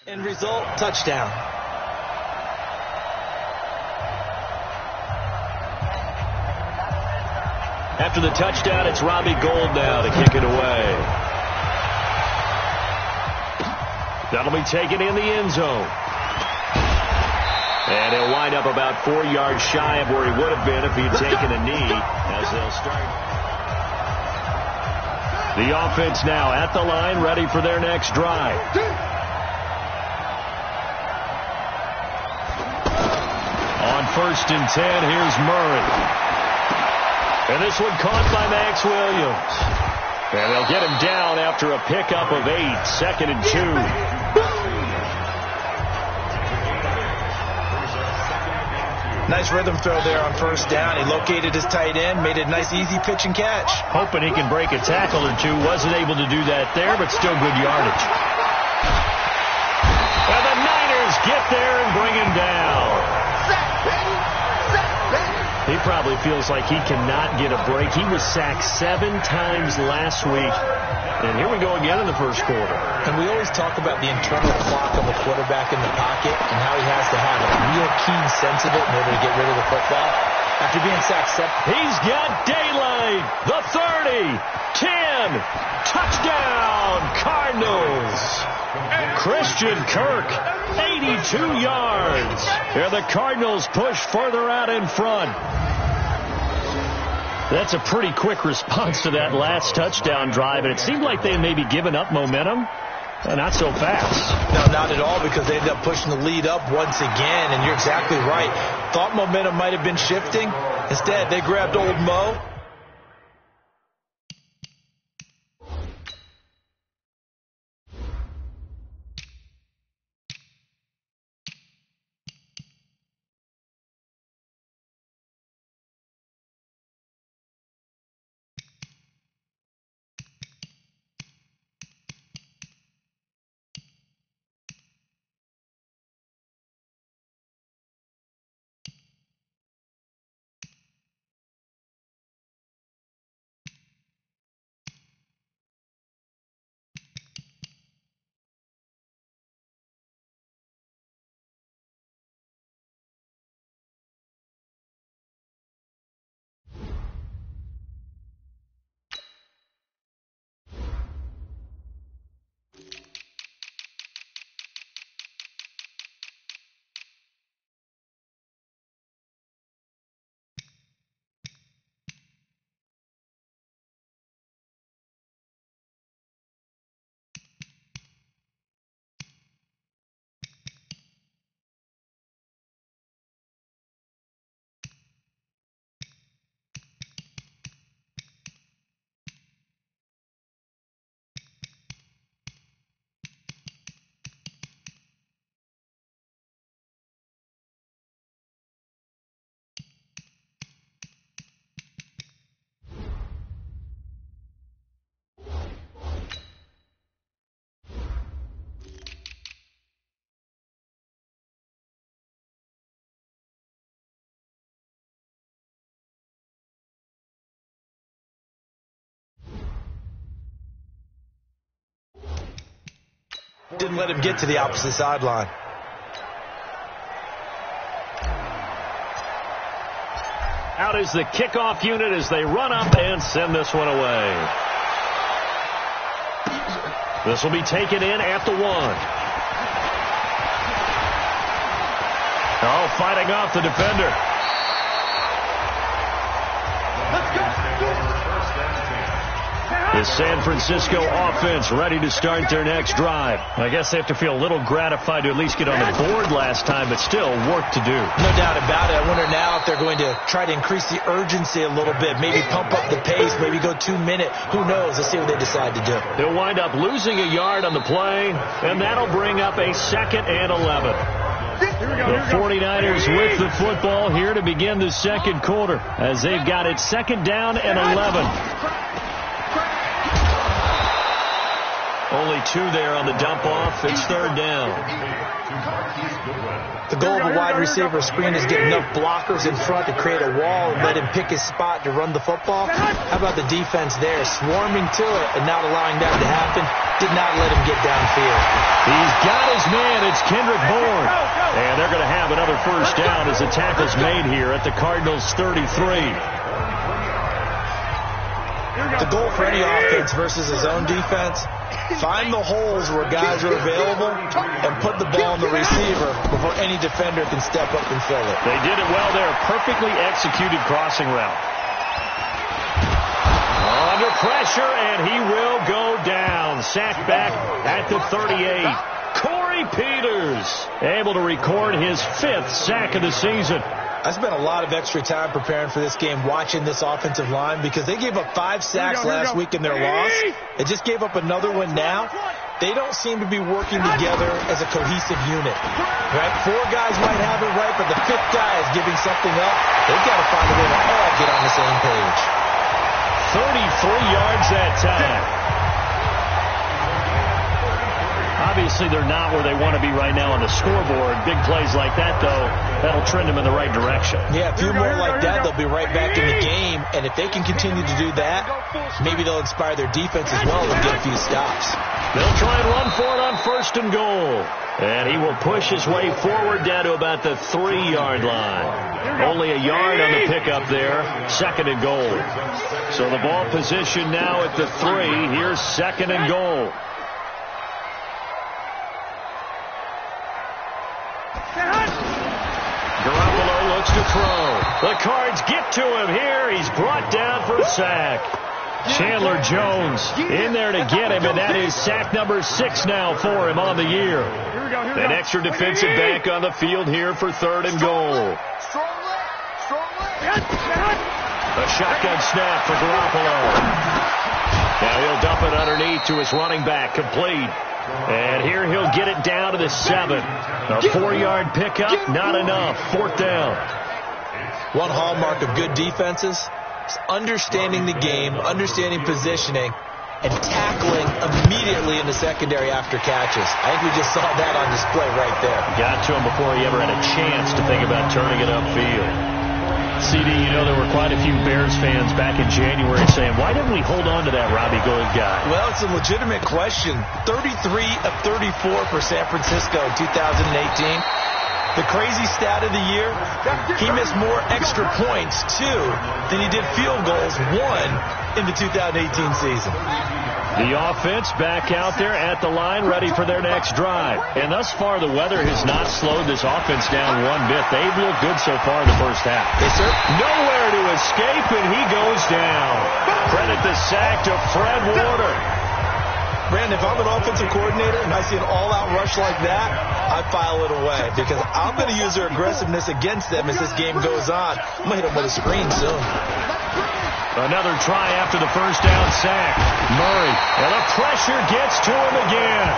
End result, touchdown. After the touchdown, it's Robbie Gould now to kick it away. That'll be taken in the end zone. And he'll wind up about 4 yards shy of where he would have been if he had taken a knee as they'll start. The offense now at the line, ready for their next drive. On 1st and 10, here's Murray. And this one caught by Max Williams. And they'll get him down after a pickup of 8, 2nd and 2. Nice rhythm throw there on 1st down. He located his tight end, made it a nice easy pitch and catch. Hoping he can break a tackle or two. Wasn't able to do that there, but still good yardage. And the Niners get there and bring him down. He probably feels like he cannot get a break. He was sacked 7 times last week. And here we go again in the first quarter. And we always talk about the internal clock of a quarterback in the pocket and how he has to have a real keen sense of it in order to get rid of the football. After being sacked 7. He's got daylight. The 30, 10, touchdown, Cardinals. Christian Kirk, 82 yards. And the Cardinals push further out in front. That's a pretty quick response to that last touchdown drive, and it seemed like they had maybe given up momentum. Not so fast. No, not at all, because they ended up pushing the lead up once again, and you're exactly right. Thought momentum might have been shifting. Instead, they grabbed old Mo. Didn't let him get to the opposite sideline. Out is the kickoff unit as they run up and send this one away. This will be taken in at the 1. Oh, fighting off the defender. The San Francisco offense ready to start their next drive. I guess they have to feel a little gratified to at least get on the board last time, but still work to do. No doubt about it. I wonder now if they're going to try to increase the urgency a little bit, maybe pump up the pace, maybe go 2 minute. Who knows? Let's see what they decide to do. They'll wind up losing a yard on the play, and that'll bring up a 2nd and 11. The 49ers with the football here to begin the second quarter as they've got it 2nd down and 11. Only 2 there on the dump off. It's 3rd down. The goal of a wide receiver screen is get enough blockers in front to create a wall and let him pick his spot to run the football. How about the defense there, swarming to it and not allowing that to happen? Did not let him get downfield. He's got his man. It's Kendrick Bourne. And they're going to have another first down as the tackle's made here at the Cardinals' 33. The goal for any offense versus his own defense, find the holes where guys are available and put the ball in the receiver before any defender can step up and fill it. They did it well there. Perfectly executed crossing route. Under pressure, and he will go down. Sacked back at the 38. Corey Peters able to record his 5th sack of the season. I spent a lot of extra time preparing for this game watching this offensive line because they gave up 5 sacks last week in their loss. They just gave up another one now. They don't seem to be working together as a cohesive unit. Right? 4 guys might have it right, but the 5th guy is giving something up. They've got to find a way to all get on the same page. 33 yards that time. Obviously, they're not where they want to be right now on the scoreboard. Big plays like that, though, that'll trend them in the right direction. Yeah, a few more like that, they'll be right back in the game. And if they can continue to do that, maybe they'll inspire their defense as well and get a few stops. They'll try and run for it on 1st and goal. And he will push his way forward down to about the 3-yard line. Only a yard on the pickup there. 2nd and goal. So the ball position now at the 3. Here's 2nd and goal. Garoppolo looks to throw. The Cards get to him here. He's brought down for a sack. Chandler Jones in there to get him, and that is sack number 6 now for him on the year. An extra defensive back on the field here for 3rd and goal. A shotgun snap for Garoppolo. Now he'll dump it underneath to his running back, complete. And here he'll get it down to the 7. A 4-yard pickup, not enough. 4th down. One hallmark of good defenses is understanding the game, understanding positioning, and tackling immediately in the secondary after catches. I think we just saw that on display right there. Got to him before he ever had a chance to think about turning it upfield. CD, you know there were quite a few Bears fans back in January saying, why didn't we hold on to that Robbie Gould guy? Well, it's a legitimate question. 33 of 34 for San Francisco in 2018. The crazy stat of the year, he missed more extra points, 2, than he did field goals, 1, in the 2018 season. The offense back out there at the line, ready for their next drive. And thus far, the weather has not slowed this offense down one bit. They've looked good so far in the first half. Yes, sir. Nowhere to escape, and he goes down. Credit the sack to Fred Warner. Brandon, if I'm an offensive coordinator and I see an all-out rush like that, I file it away because I'm going to use their aggressiveness against them as this game goes on. I'm going to hit them with a screen soon. Another try after the first down sack. Murray, and the pressure gets to him again.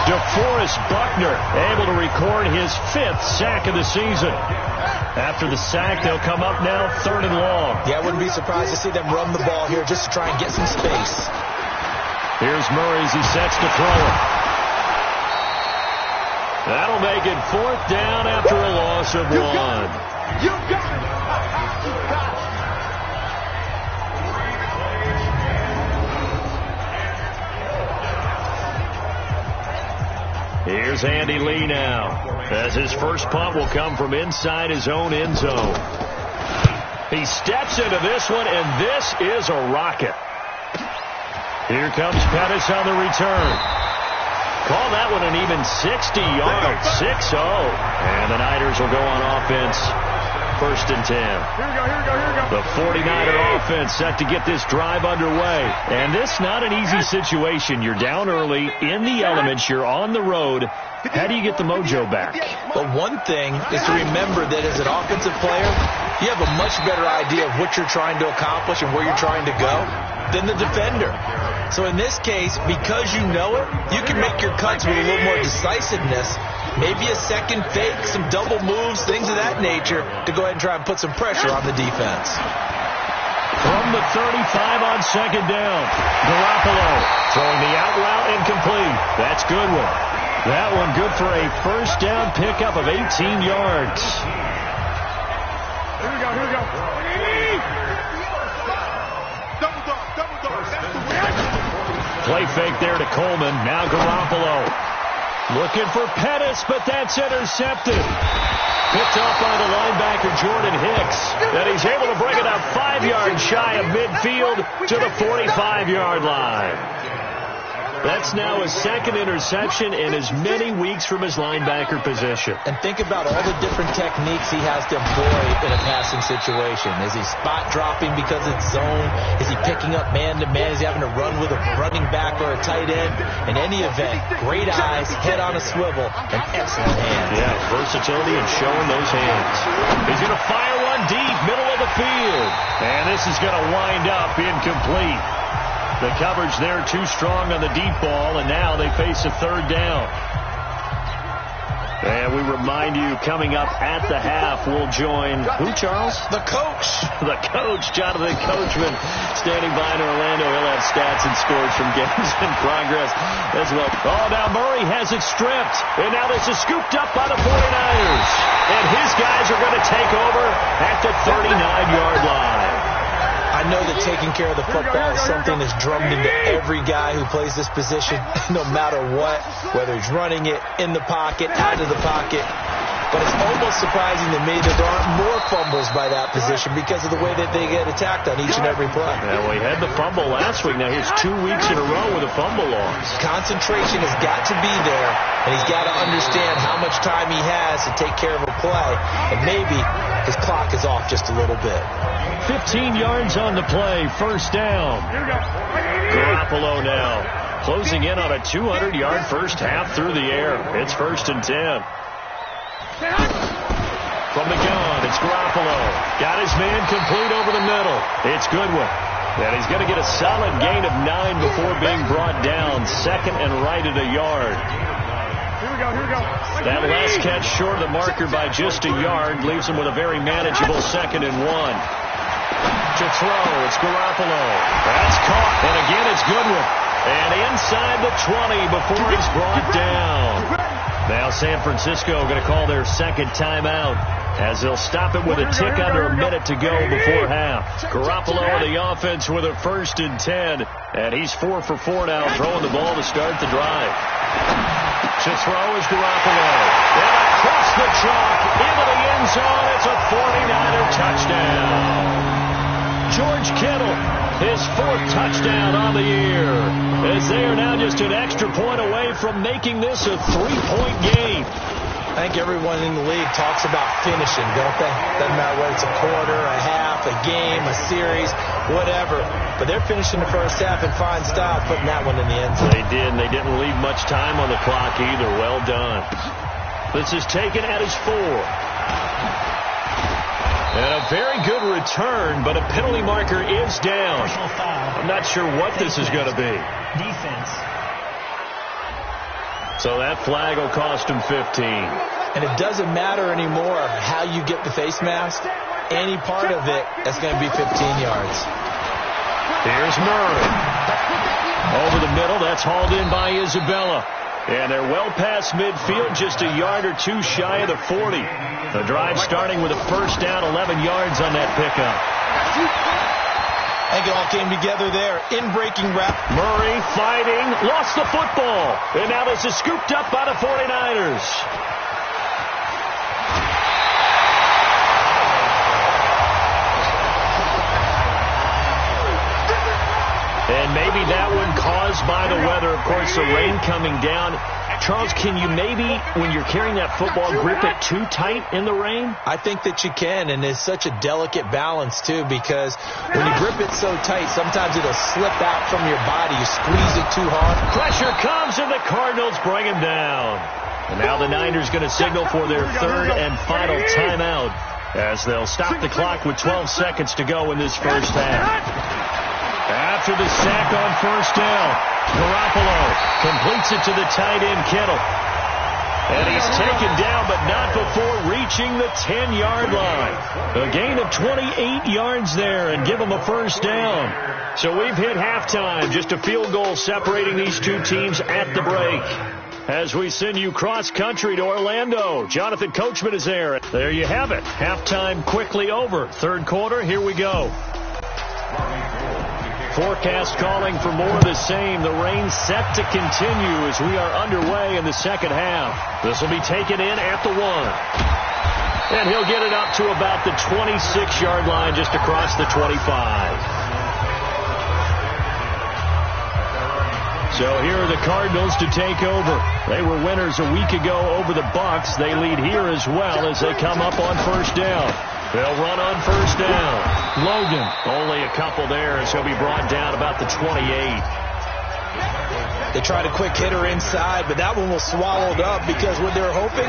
DeForest Buckner able to record his 5th sack of the season. After the sack, they'll come up now 3rd and long. Yeah, I wouldn't be surprised to see them run the ball here just to try and get some space. Here's Murray as he sets to throw it. That'll make it 4th down after a loss of 1. You got it. Here's Andy Lee now, as his first punt will come from inside his own end zone. He steps into this one, and this is a rocket. Here comes Pettis on the return. Call that one an even 60 yards, 6-0. And the Niners will go on offense, 1st and 10. Here we go. The 49er offense set to get this drive underway. And this not an easy situation. You're down early, in the elements, you're on the road. How do you get the mojo back? Well, one thing is to remember that as an offensive player, you have a much better idea of what you're trying to accomplish and where you're trying to go than the defender. So in this case, because you know it, you can make your cuts with a little more decisiveness. Maybe a second fake, some double moves, things of that nature to go ahead and try and put some pressure on the defense. From the 35 on 2nd down, Garoppolo throwing the out route incomplete. That's Goodwin. That one good for a first down pickup of 18 yards. Here we go, here we go. Play fake there to Coleman. Now Garoppolo. Looking for Pettis, but that's intercepted. Picked off by the linebacker, Jordan Hicks. And he's able to bring it up 5 yards shy of midfield to the 45-yard line. That's now his second interception in as many weeks from his linebacker position. And think about all the different techniques he has to employ in a passing situation. Is he spot dropping because it's zone? Is he picking up man-to-man? Is he having to run with a running back or a tight end? In any event, great eyes, head on a swivel, and excellent hands. Yeah, versatility and showing those hands. He's going to fire one deep, middle of the field. And this is going to wind up incomplete. The coverage there too strong on the deep ball, and now they face a third down. And we remind you, coming up at the half, we'll join who, Charles? The coach. The coach, Jonathan Coachman, standing by in Orlando. He'll have stats and scores from games in progress as well. Oh, now Murray has it stripped, and now this is scooped up by the 49ers. And his guys are going to take over at the 39-yard line. I know that taking care of the football is something that's drummed into every guy who plays this position, no matter what, whether he's running it, in the pocket, out of the pocket. But it's almost surprising to me that there aren't more fumbles by that position because of the way that they get attacked on each and every play. Yeah, well, he had the fumble last week. Now here's 2 weeks in a row with a fumble loss. Concentration has got to be there, and he's got to understand how much time he has to take care of a play, and maybe his clock is off just a little bit. 15 yards on the play, first down. Garoppolo now closing in on a 200-yard first half through the air. It's 1st and 10. From the gun, it's Garoppolo. Got his man complete over the middle. It's Goodwin. And he's going to get a solid gain of 9 before being brought down. Second and right at a yard. Here we go. That last catch short of the marker by just a yard leaves him with a very manageable 2nd and 1. To throw, it's Garoppolo. That's caught, and again it's Goodwin. And inside the 20 before he's brought down. Now San Francisco going to call their second timeout as they'll stop it with a tick under a minute to go before half. Garoppolo on the offense with a 1st and 10. And he's 4 for 4 now, throwing the ball to start the drive. To throw is Garoppolo. And across the chalk into the end zone. It's a 49er touchdown. George Kittle, his 4th touchdown on the year, as they are now just an extra point away from making this a 3-point game. I think everyone in the league talks about finishing, don't they? Doesn't matter whether it's a quarter, a half, a game, a series, whatever. But they're finishing the first half in fine style, putting that one in the end zone. They did, and they didn't leave much time on the clock either. Well done. This is taken at his 4. And a very good return, but a penalty marker is down. I'm not sure what this is going to be. Defense. So that flag will cost him 15. And it doesn't matter anymore how you get the face mask. Any part of it, that's going to be 15 yards. Here's Murray. Over the middle, that's hauled in by Isabella. And they're well past midfield, just a yard or 2 shy of the 40. The drive starting with a first down, 11 yards on that pickup. I think it all came together there. In-breaking route. Murray fighting, lost the football. And now this is scooped up by the 49ers. And maybe that one caused by the weather. Of course, the rain coming down. Charles, can you maybe, when you're carrying that football, grip it too tight in the rain? I think that you can, and it's such a delicate balance, too, because when you grip it so tight, sometimes it'll slip out from your body. You squeeze it too hard. Pressure comes, and the Cardinals bring him down. And now the Niners going to signal for their 3rd and final timeout as they'll stop the clock with 12 seconds to go in this first half. After the sack on first down, Garoppolo completes it to the tight end, Kittle. And he's taken down, but not before reaching the 10-yard line. A gain of 28 yards there and give him a first down. So we've hit halftime, just a field goal separating these two teams at the break. as we send you cross-country to Orlando. Jonathan Coachman is there. There you have it. Halftime quickly over. Third quarter, here we go. Forecast calling for more of the same. The rain set to continue as we are underway in the second half. This will be taken in at the 1. And he'll get it up to about the 26-yard line just across the 25. So here are the Cardinals to take over. They were winners a week ago over the Bucs. They lead here as well as they come up on first down. They'll run on first down. Logan, only a couple there as he'll be brought down about the 28. They tried a quick hitter inside, but that one was swallowed up because what they're hoping,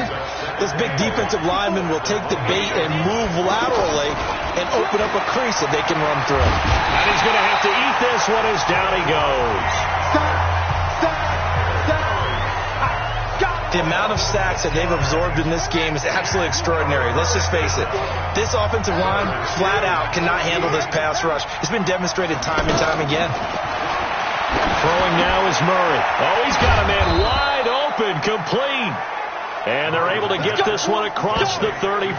this big defensive lineman will take the bait and move laterally and open up a crease that they can run through. And he's going to have to eat this one as down he goes. The amount of sacks that they've absorbed in this game is absolutely extraordinary. Let's just face it. This offensive line, flat out, cannot handle this pass rush. It's been demonstrated time and time again. Throwing now is Murray. Oh, he's got a man wide open, complete. And they're able to get this one across the 35.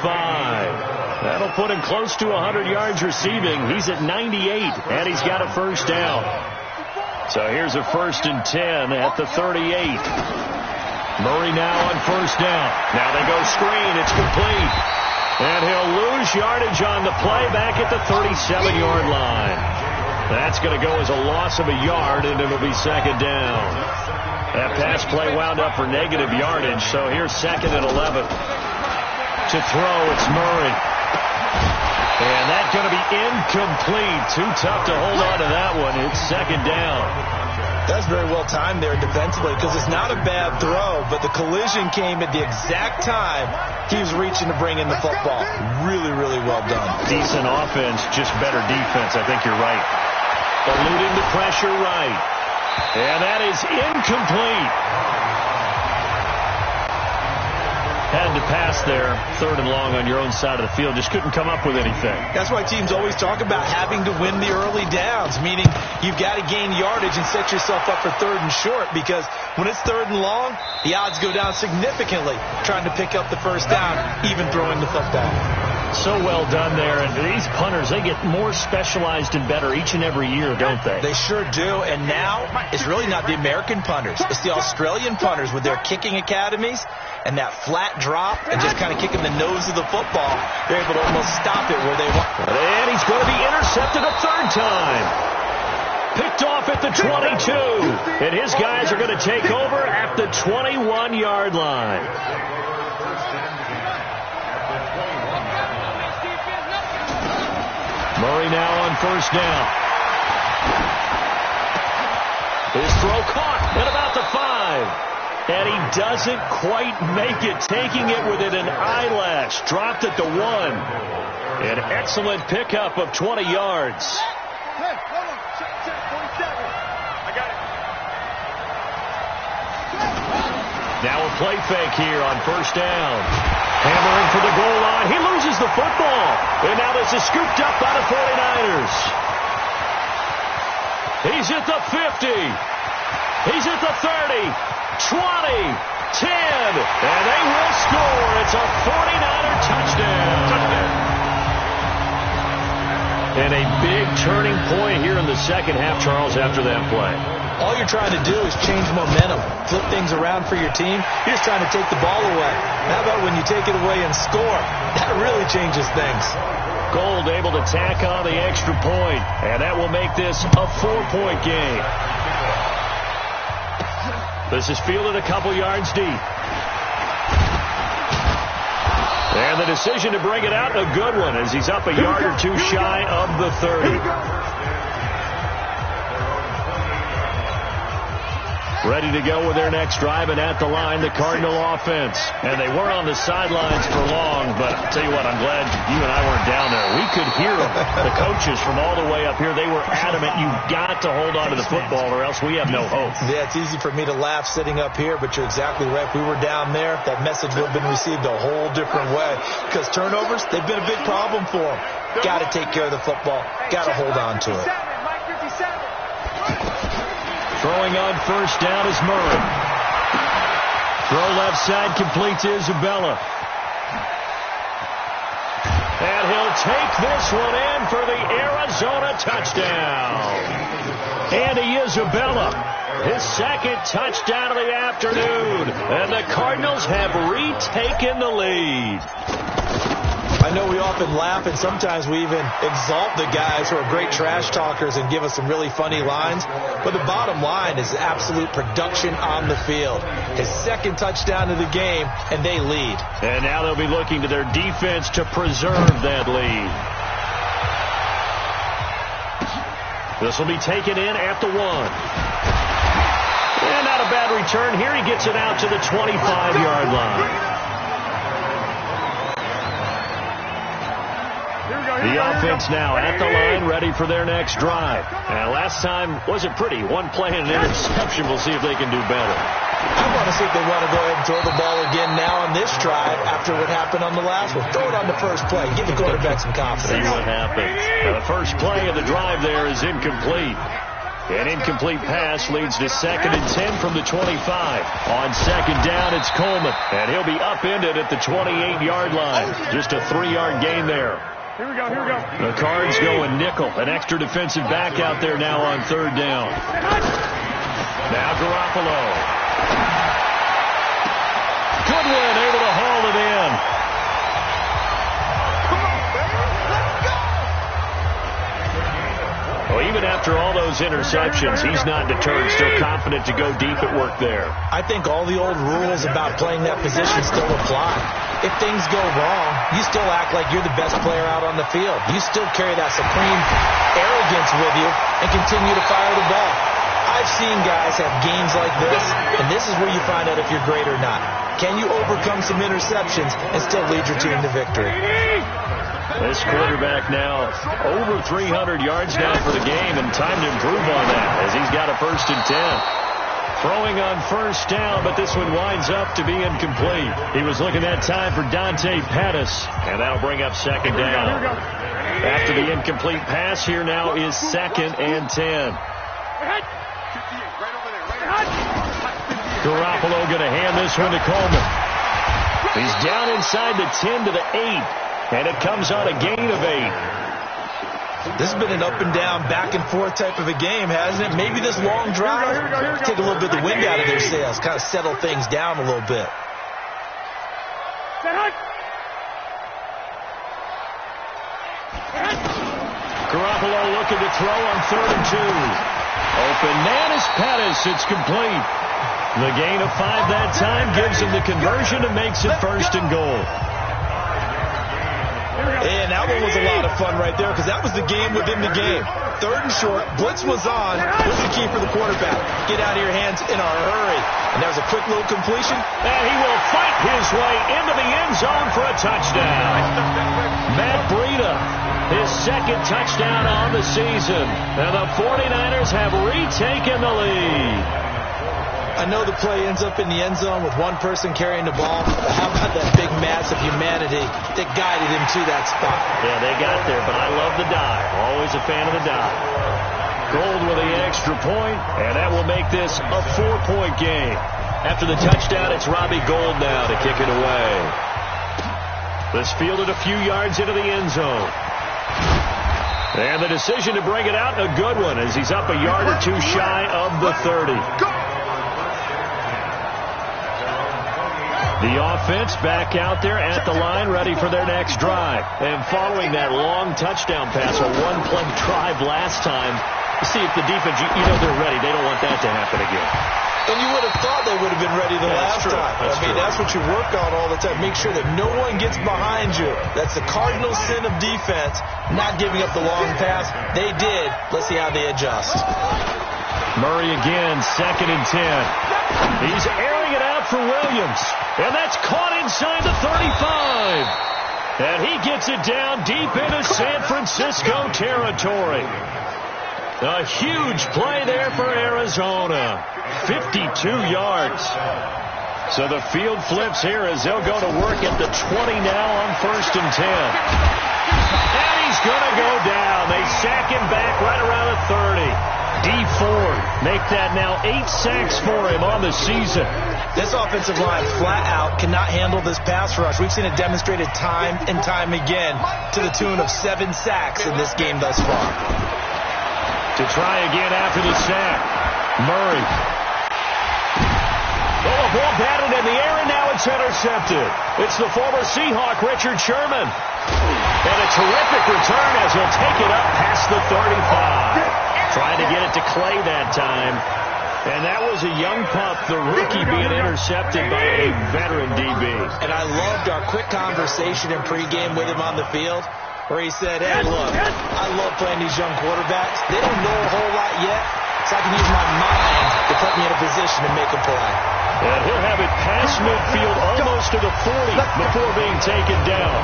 That'll put him close to 100 yards receiving. He's at 98, and he's got a first down. So here's a 1st and 10 at the 38. Murray now on first down. Now they go screen. It's complete. And he'll lose yardage on the play back at the 37-yard line. That's going to go as a loss of a yard, and it'll be second down. That pass play wound up for negative yardage, so here's 2nd and 11. To throw, it's Murray. And that's going to be incomplete. Too tough to hold on to that one. It's second down. That's very well timed there defensively because it's not a bad throw, but the collision came at the exact time he was reaching to bring in the football. Really, really well done. Decent offense, just better defense. I think you're right. Eluding the pressure right. And that is incomplete. Had to pass there, 3rd and long on your own side of the field. Just couldn't come up with anything. That's why teams always talk about having to win the early downs, meaning you've got to gain yardage and set yourself up for 3rd and short, because when it's 3rd and long, the odds go down significantly trying to pick up the first down, even throwing the football. So well done there. And these punters, they get more specialized and better each and every year, don't they? They sure do. And now it's really not the American punters. It's the Australian punters with their kicking academies and that flat drop and just kind of kicking the nose of the football. They're able to almost stop it where they want. And he's going to be intercepted a 3rd time. Picked off at the 22. And his guys are going to take over at the 21-yard line. Murray now on first down. His throw caught at about the 5. And he doesn't quite make it, taking it within an eyelash. Dropped at the 1. An excellent pickup of 20 yards. Now a play fake here on first down. Hammering for the goal line. He loses the football. And now this is scooped up by the 49ers. He's at the 50. He's at the 30. 20, 10, and they will score. It's a 49er touchdown. And a big turning point here in the second half, Charles, after that play. All you're trying to do is change momentum, flip things around for your team. You're just trying to take the ball away. How about when you take it away and score? That really changes things. Gold able to tack on the extra point, and that will make this a 4-point game. This is fielded a couple yards deep. And the decision to bring it out, a good one, as he's up a yard or two shy of the 30. Ready to go with their next drive, and at the line, the Cardinal offense. And they were on the sidelines for long, but I'll tell you what, I'm glad you and I weren't down there. We could hear them. The coaches from all the way up here, they were adamant, you've got to hold on to the football or else we have no hope. Yeah, it's easy for me to laugh sitting up here, but you're exactly right. If we were down there, that message would have been received a whole different way. Because turnovers, they've been a big problem for them. Got to take care of the football. Got to hold on to it. Throwing on first down is Murray. Throw left side, completes Isabella. And he'll take this one in for the Arizona touchdown. Andy Isabella, his second touchdown of the afternoon. And the Cardinals have retaken the lead. I know we often laugh, and sometimes we even exalt the guys who are great trash talkers and give us some really funny lines. But the bottom line is absolute production on the field. His second touchdown of the game, and they lead. And now they'll be looking to their defense to preserve that lead. This will be taken in at the 1. And not a bad return here. He gets it out to the 25-yard line. The offense now at the line, ready for their next drive. And last time wasn't pretty. One play and an interception. We'll see if they can do better. I want to see if they want to go ahead and throw the ball again now on this drive after what happened on the last one. Throw it on the first play. Give the quarterback some confidence. See what happens. Now, the first play of the drive there is incomplete. An incomplete pass leads to 2nd and 10 from the 25. On second down, it's Coleman. And he'll be upended at the 28-yard line. Just a 3-yard gain there. Here we go. The Cards going nickel. An extra defensive back out there now on 3rd down. Now Garoppolo. Goodwin able to haul it in. Well, even after all those interceptions, he's not deterred, still confident to go deep at work there. I think all the old rules about playing that position still apply. If things go wrong, you still act like you're the best player out on the field. You still carry that supreme arrogance with you and continue to fire the ball. I've seen guys have games like this, and this is where you find out if you're great or not. Can you overcome some interceptions and still lead your team to victory? This quarterback now over 300 yards now for the game, and time to improve on that as he's got a 1st and 10. Throwing on 1st down, but this one winds up to be incomplete. He was looking that time for Dante Pettis, and that'll bring up 2nd down. After the incomplete pass, here now is 2nd and 10. Garoppolo going to hand this one to Coleman. He's down inside the 10 to the 8, and it comes on a gain of 8. This has been an up-and-down, back-and-forth type of a game, hasn't it? Maybe this long drive take a little bit of the wind out of their sails, kind of settle things down a little bit. Garoppolo looking to throw on 3rd and 2. Open man is Pettis. It's complete. The gain of 5 that time gives him the conversion and makes it 1st and goal. And that one was a lot of fun right there because that was the game within the game. 3rd and short, blitz was on. What's the key for the quarterback? Get out of your hands in a hurry. And that was a quick little completion. And he will fight his way into the end zone for a touchdown. Matt Breida, his 2nd touchdown on the season. And the 49ers have retaken the lead. I know the play ends up in the end zone with one person carrying the ball. How about that big mass of humanity that guided him to that spot? Yeah, they got there, but I love the dive. Always a fan of the dive. Gold with the extra point, and that will make this a 4-point game. After the touchdown, it's Robbie Gould now to kick it away. This fielded a few yards into the end zone. And the decision to bring it out, a good one, as he's up a yard or two shy of the 30. The offense back out there at the line, ready for their next drive. And following that long touchdown pass, a one-play drive last time, see if the defense, you know they're ready. They don't want that to happen again. And you would have thought they would have been ready the last time. That's what you work on all the time. Make sure that no one gets behind you. That's the cardinal sin of defense, not giving up the long pass. They did. Let's see how they adjust. Murray again, 2nd and 10. He's airing it out for Williams. And that's caught inside the 35. And he gets it down deep into San Francisco territory. A huge play there for Arizona. 52 yards. So the field flips here as they'll go to work at the 20 now on 1st and 10. And he's going to go down. They sack him back right around the 30. D. Ford make that now 8 sacks for him on the season. This offensive line flat out cannot handle this pass rush. We've seen it demonstrated time and time again to the tune of 7 sacks in this game thus far. To try again after the sack, Murray. Oh, a ball batted in the air, and now it's intercepted. It's the former Seahawk, Richard Sherman. And a terrific return as he'll take it up past the 35. Trying to get it to Clay that time. And that was a young pup, the rookie, being intercepted by a veteran DB. And I loved our quick conversation in pregame with him on the field, where he said, hey, look, I love playing these young quarterbacks. They don't know a whole lot yet, so I can use my mind to put me in a position to make a play. And he'll have it past midfield almost to the 40 before being taken down.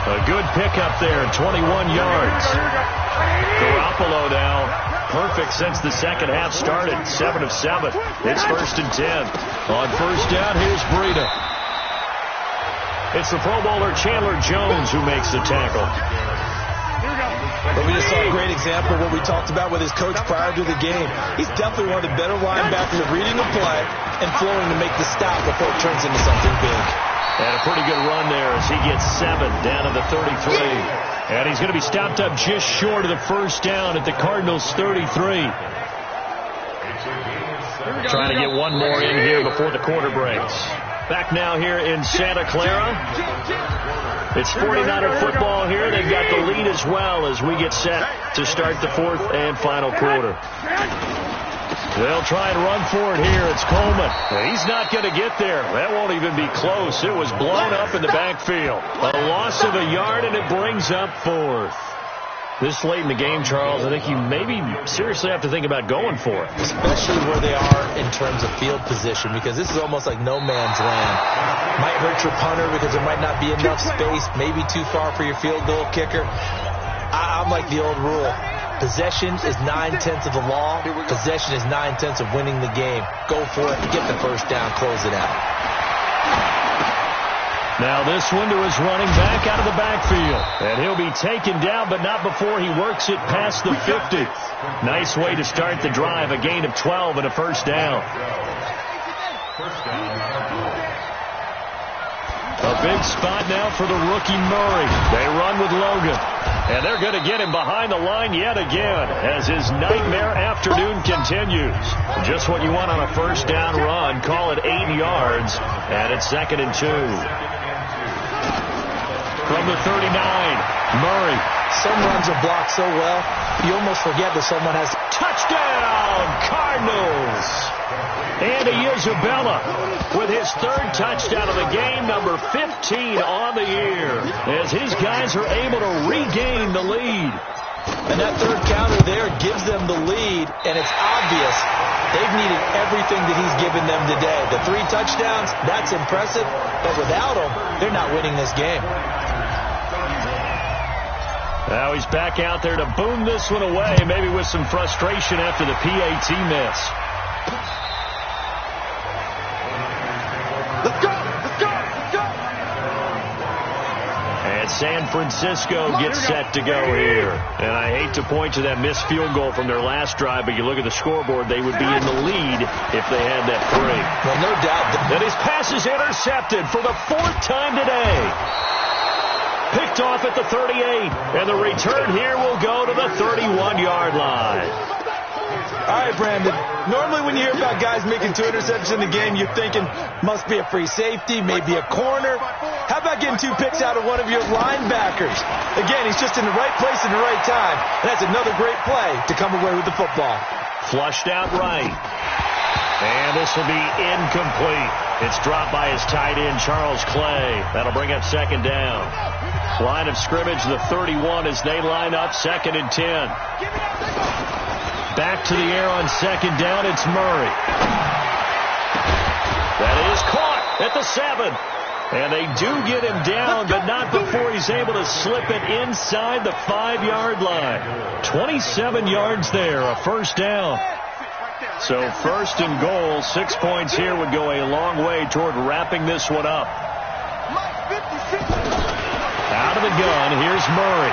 A good pickup there, 21 yards. Garoppolo now, perfect since the second half started, 7 of 7. It's 1st and 10. On 1st down, here's Breida. It's the Pro Bowler Chandler Jones who makes the tackle. But we just saw a great example of what we talked about with his coach prior to the game. He's definitely one of the better linebackers at reading the play and flowing to make the stop before it turns into something big. And a pretty good run there as he gets 7 down to the 33. And he's going to be stopped up just short of the 1st down at the Cardinals' 33. Trying to get one more in here before the quarter breaks. Back now here in Santa Clara. It's 49er football here. They've got the lead as well as we get set to start the 4th and final quarter. They'll try and run for it here. It's Coleman. He's not going to get there. That won't even be close. It was blown up in the backfield. A loss of a yard, and it brings up 4th. This late in the game, Charles, I think you maybe seriously have to think about going for it. Especially where they are in terms of field position, because this is almost like no man's land. Might hurt your punter because there might not be enough space, maybe too far for your field goal kicker. I'm like the old rule. Possession is 9/10 of the law. Possession is 9/10 of winning the game. Go for it. Get the 1st down. Close it out. Now this one to his running back out of the backfield. And he'll be taken down, but not before he works it past the 50. Nice way to start the drive. A gain of 12 and a 1st down. A big spot now for the rookie Murray. They run with Logan. And they're going to get him behind the line yet again as his nightmare afternoon continues. Just what you want on a 1st down run. Call it 8 yards. And it's 2nd and 2. From the 39, Murray. Some runs are blocked so well, you almost forget that someone has... Touchdown, Cardinals! Andy Isabella with his 3rd touchdown of the game, number 15 on the year, as his guys are able to regain the lead. And that 3rd counter there gives them the lead, and it's obvious they've needed everything that he's given them today. The 3 touchdowns, that's impressive, but without him, they're not winning this game. Now he's back out there to boom this one away, maybe with some frustration after the PAT miss. Let's go! Let's go! Let's go! And San Francisco gets set to go here. And I hate to point to that missed field goal from their last drive, but you look at the scoreboard, they would be in the lead if they had that 3. Well, no doubt. And his pass is intercepted for the 4th time today. Picked off at the 38, and the return here will go to the 31-yard line. All right, Brandon. Normally when you hear about guys making 2 interceptions in the game, you're thinking must be a free safety, maybe a corner. How about getting 2 picks out of one of your linebackers? Again, he's just in the right place at the right time. And that's another great play to come away with the football. Flushed out right. And this will be incomplete. It's dropped by his tight end, Charles Clay. That'll bring up 2nd down. Line of scrimmage, the 31 as they line up, 2nd and 10. Back to the air on 2nd down, it's Murray. That is caught at the 7. And they do get him down, but not before he's able to slip it inside the 5-yard line. 27 yards there, a 1st down. So first and goal, 6 points here would go a long way toward wrapping this one up. Out of the gun, here's Murray.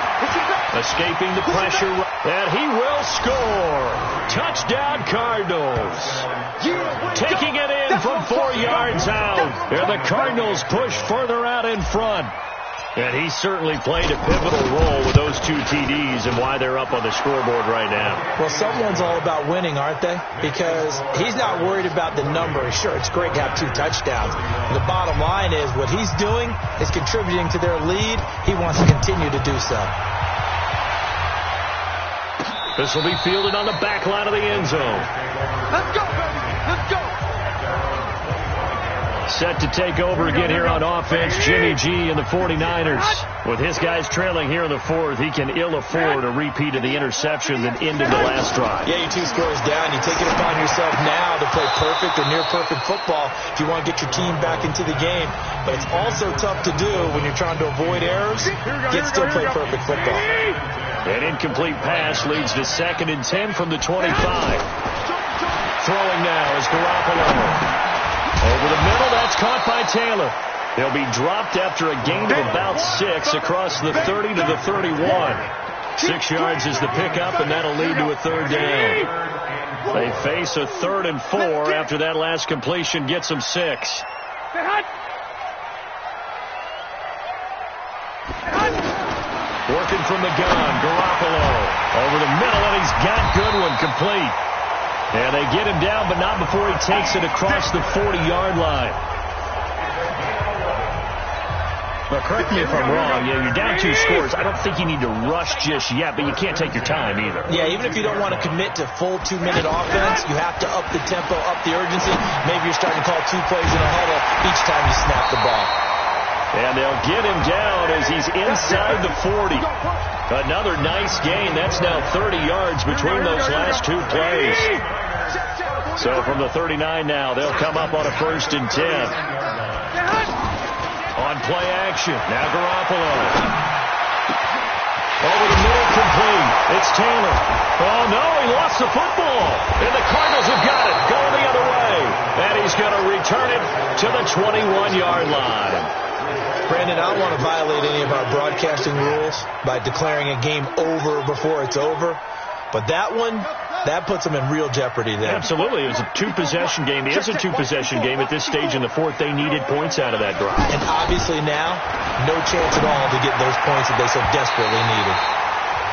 Escaping the pressure, and he will score. Touchdown, Cardinals. Taking it in from 4 yards out. And the Cardinals push further out in front. And he certainly played a pivotal role with those 2 TDs and why they're up on the scoreboard right now. Well, someone's all about winning, aren't they? Because he's not worried about the number. Sure, it's great to have 2 touchdowns. The bottom line is what he's doing is contributing to their lead. He wants to continue to do so. This will be fielded on the back line of the end zone. Let's go, baby. Let's go. Set to take over again here on offense, Jimmy G and the 49ers. With his guys trailing here in the 4th, he can ill afford a repeat of the interception that ended the last drive. Yeah, you're 2 scores down. You take it upon yourself now to play perfect or near-perfect football if you want to get your team back into the game. But it's also tough to do when you're trying to avoid errors, yet still play perfect football. An incomplete pass leads to 2nd and 10 from the 25. Throwing now is Garoppolo. Over the middle, that's caught by Taylor. They'll be dropped after a gain of about 6 across the 30 to the 31. 6 yards is the pickup, and that'll lead to a 3rd down. They face a 3rd and 4 after that last completion gets them 6. Working from the gun, Garoppolo. Over the middle, and he's got Goodwin complete. And they get him down, but not before he takes it across the 40-yard line. Now, correct me if I'm wrong. You're down 2 scores. I don't think you need to rush just yet, but you can't take your time either. Yeah, even if you don't want to commit to full 2-minute offense, you have to up the tempo, up the urgency. Maybe you're starting to call 2 plays in a huddle each time you snap the ball. And they'll get him down as he's inside the 40. Another nice gain. That's now 30 yards between those last 2 plays. So from the 39 now, they'll come up on a 1st and 10. On play action, now Garoppolo. Over the middle, complete. It's Taylor. Oh, no, he lost the football. And the Cardinals have got it. Going the other way. And he's going to return it to the 21-yard line. Brandon, I don't want to violate any of our broadcasting rules by declaring a game over before it's over. But that one, that puts them in real jeopardy there. Absolutely. It was a 2-possession game. It is a 2-possession game at this stage in the 4th. They needed points out of that drive. And obviously now, no chance at all to get those points that they so desperately needed.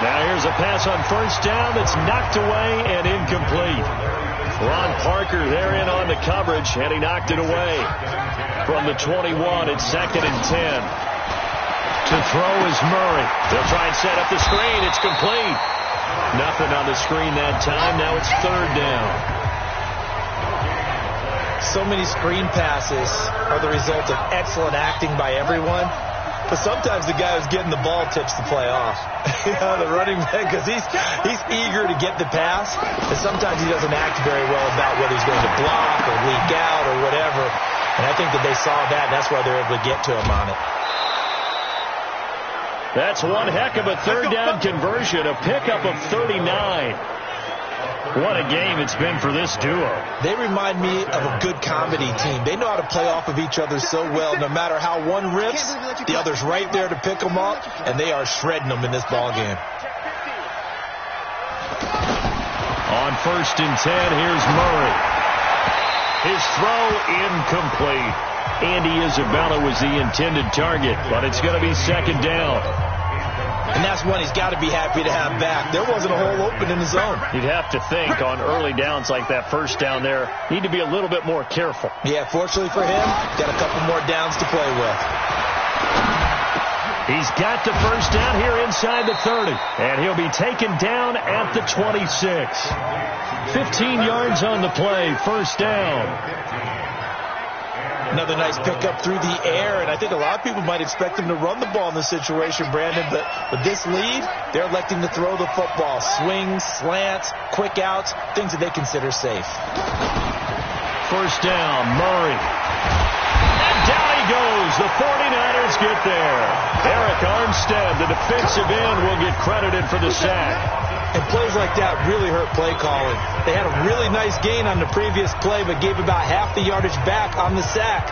Now here's a pass on 1st down that's knocked away and incomplete. Ron Parker there in on the coverage, and he knocked it away. From the 21, it's 2nd and 10. To throw is Murray. They'll try and set up the screen. It's complete. Nothing on the screen that time. Now it's 3rd down. So many screen passes are the result of excellent acting by everyone. But sometimes the guy who's getting the ball tips the play off. The running back, because he's eager to get the pass. And sometimes he doesn't act very well about whether he's going to block or leak out or whatever. And I think that they saw that. That's why they're able to get to him on it. That's one heck of a 3rd down conversion, a pickup of 39. What a game it's been for this duo. They remind me of a good comedy team. They know how to play off of each other so well. No matter how one rips, the other's right there to pick them up, and they are shredding them in this ball game. On 1st and 10, here's Murray. His throw incomplete. Andy Isabella was the intended target, but it's going to be 2nd down. And that's one he's got to be happy to have back. There wasn't a hole open in the zone. You'd have to think on early downs like that 1st down there, need to be a little bit more careful. Yeah, fortunately for him, got a couple more downs to play with. He's got the 1st down here inside the 30, and he'll be taken down at the 26. 15 yards on the play, 1st down. Another nice pickup through the air, and I think a lot of people might expect them to run the ball in this situation, Brandon, but with this lead, they're electing to throw the football. Swings, slants, quick outs, things that they consider safe. 1st down, Murray. And down he goes. The 49ers get there. Eric Armstead, the defensive end, will get credited for the sack. And plays like that really hurt play calling. They had a really nice gain on the previous play, but gave about half the yardage back on the sack.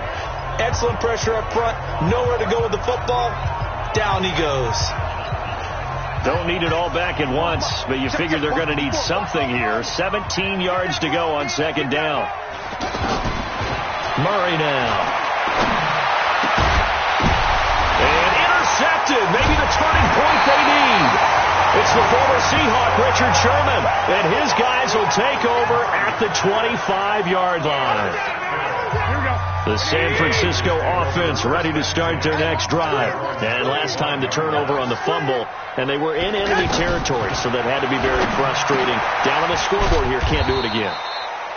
Excellent pressure up front. Nowhere to go with the football. Down he goes. Don't need it all back at once, but you figure they're going to need something here. 17 yards to go on second down. Murray now. And intercepted. Maybe the turning point they need. It's the former Seahawk, Richard Sherman, and his guys will take over at the 25-yard line. The San Francisco offense ready to start their next drive. And last time the turnover on the fumble, and they were in enemy territory, so that had to be very frustrating. Down on the scoreboard here, can't do it again.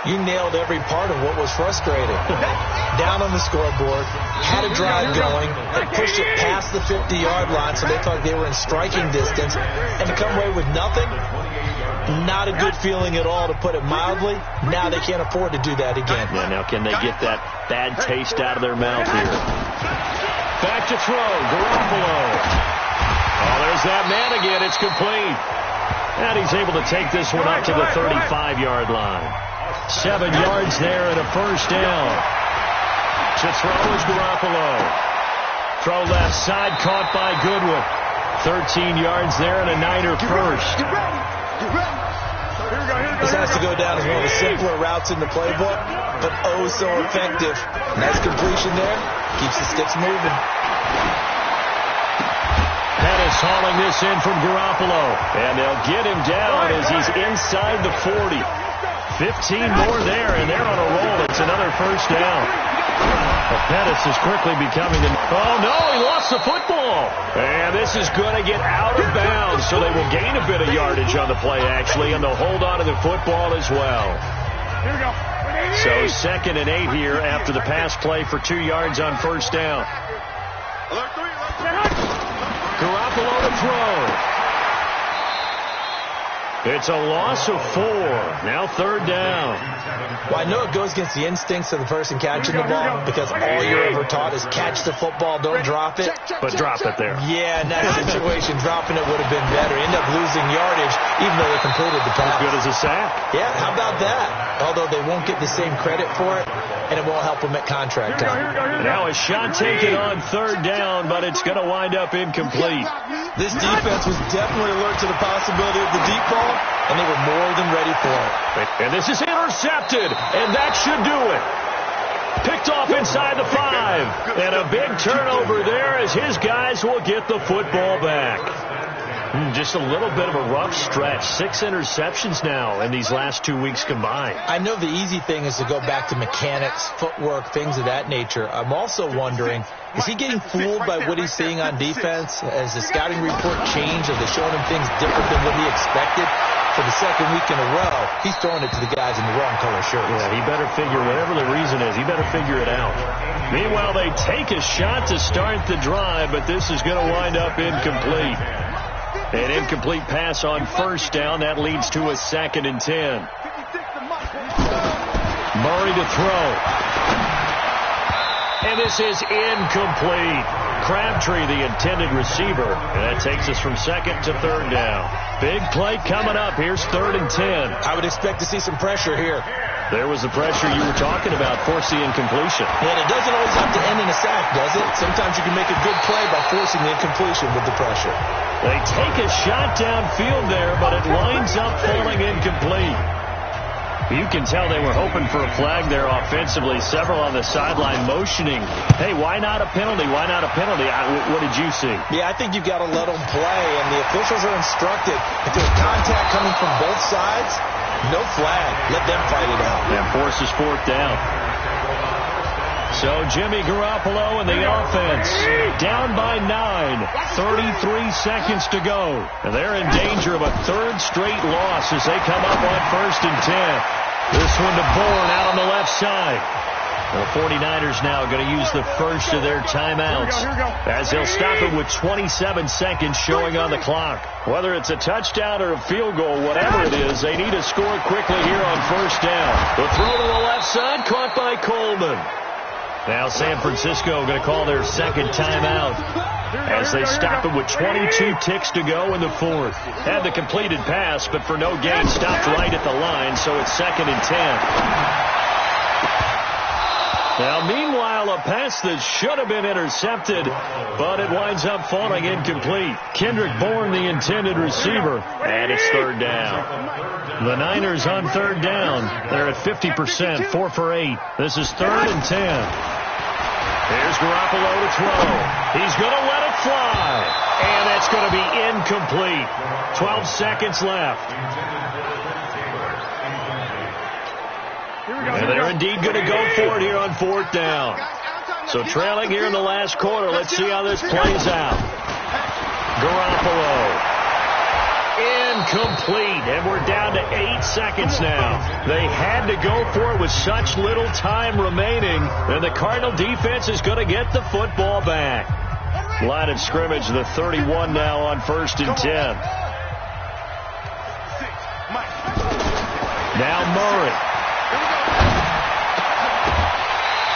You nailed every part of what was frustrating. Down on the scoreboard, had a drive going, they pushed it past the 50-yard line, so they thought they were in striking distance, and to come away with nothing, not a good feeling at all, to put it mildly. Now they can't afford to do that again. Yeah, now can they get that bad taste out of their mouth here? Back to throw, Garoppolo. Oh, there's that man again. It's complete. And he's able to take this one up to the 35-yard line. 7 yards there and a first down. To throw is Garoppolo. Throw left side, caught by Goodwin. 13 yards there and a Niner first. This has to go down as one of the simpler routes in the playbook, but oh so effective. Nice completion there. Keeps the sticks moving. Pettis hauling this in from Garoppolo. And they'll get him down as he's inside the 40. 15 more there, and they're on a roll. It's another first down. Well, Pettis is quickly becoming the... Oh, no, he lost the football. And this is going to get out of bounds, so they will gain a bit of yardage on the play, actually, and they'll hold on to the football as well. Here we go. So 2nd and 8 here after the pass play for 2 yards on first down. Garoppolo to throw. It's a loss of 4. Now 3rd down. Well, I know it goes against the instincts of the person catching the ball, because all you're ever taught is catch the football, don't drop it. But drop it there. Yeah, in that situation, dropping it would have been better. End up losing yardage, even though they completed the pass. As good as a sack. Yeah, how about that? Although they won't get the same credit for it, and it won't help them at contract time. Now a shot taken on 3rd down, but it's going to wind up incomplete. This defense was definitely alert to the possibility of the deep ball, and they were more than ready for it. And this is intercepted, and that should do it. Picked off inside the 5. And a big turnover there as his guys will get the football back. Just a little bit of a rough stretch. 6 interceptions now in these last 2 weeks combined. I know the easy thing is to go back to mechanics, footwork, things of that nature. I'm also wondering, is he getting fooled by what he's seeing on defense? Has the scouting report changed? Are they showing him things different than what he expected? For the 2nd week in a row, he's throwing it to the guys in the wrong color shirts. Yeah, he better figure, whatever the reason is, he better figure it out. Meanwhile, they take a shot to start the drive, but this is going to wind up incomplete. An incomplete pass on first down. That leads to a 2nd and 10. Murray to throw. And this is incomplete. Crabtree, the intended receiver. And that takes us from 2nd to 3rd down. Big play coming up. Here's 3rd and 10. I would expect to see some pressure here. There was the pressure you were talking about, forcing incompletion. And it doesn't always have to end in a sack, does it? Sometimes you can make a good play by forcing the incompletion with the pressure. They take a shot downfield there, but it winds up falling incomplete. You can tell they were hoping for a flag there offensively. Several on the sideline motioning, hey, why not a penalty? Why not a penalty? What did you see? Yeah, I think you've got to let them play, and the officials are instructed. If there's contact coming from both sides, no flag. Let them fight it out. And forces 4th down. So Jimmy Garoppolo and the offense down by 9. 33 seconds to go. And they're in danger of a 3rd straight loss as they come up on 1st and 10. This one to Bourne out on the left side. The 49ers now going to use the first of their timeouts as they'll stop it with 27 seconds showing on the clock. Whether it's a touchdown or a field goal, whatever it is, they need to score quickly here on 1st down. The throw to the left side, caught by Coleman. Now San Francisco going to call their 2nd timeout as as they stop him with 22 ticks to go in the fourth. Had the completed pass, but for no gain, stopped right at the line, so it's 2nd and 10. Now, meanwhile, a pass that should have been intercepted, but it winds up falling incomplete. Kendrick Bourne, the intended receiver, and it's 3rd down. The Niners on 3rd down. They're at 50%, 4 for 8. This is 3rd and 10. Here's Garoppolo to throw. He's going to let it fly, and that's going to be incomplete. 12 seconds left. And they're indeed going to go for it here on 4th down. So trailing here in the last quarter. Let's see how this plays out. Garoppolo. Incomplete. And we're down to 8 seconds now. They had to go for it with such little time remaining. And the Cardinal defense is going to get the football back. Line of scrimmage, the 31 now on 1st and 10. Now Murray.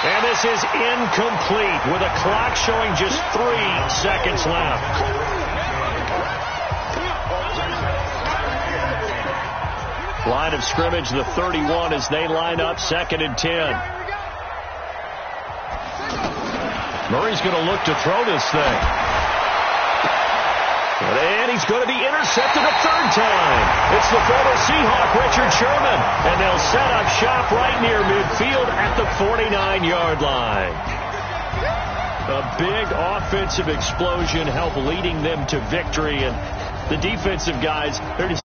And this is incomplete with a clock showing just 3 seconds left. Line of scrimmage, the 31 as they line up 2nd and 10. Murray's going to look to throw this thing. And he's going to be intercepted a 3rd time. It's the former Seahawk, Richard Sherman. And they'll set up shop right near midfield at the 49-yard line. A big offensive explosion helped leading them to victory. And the defensive guys, they're just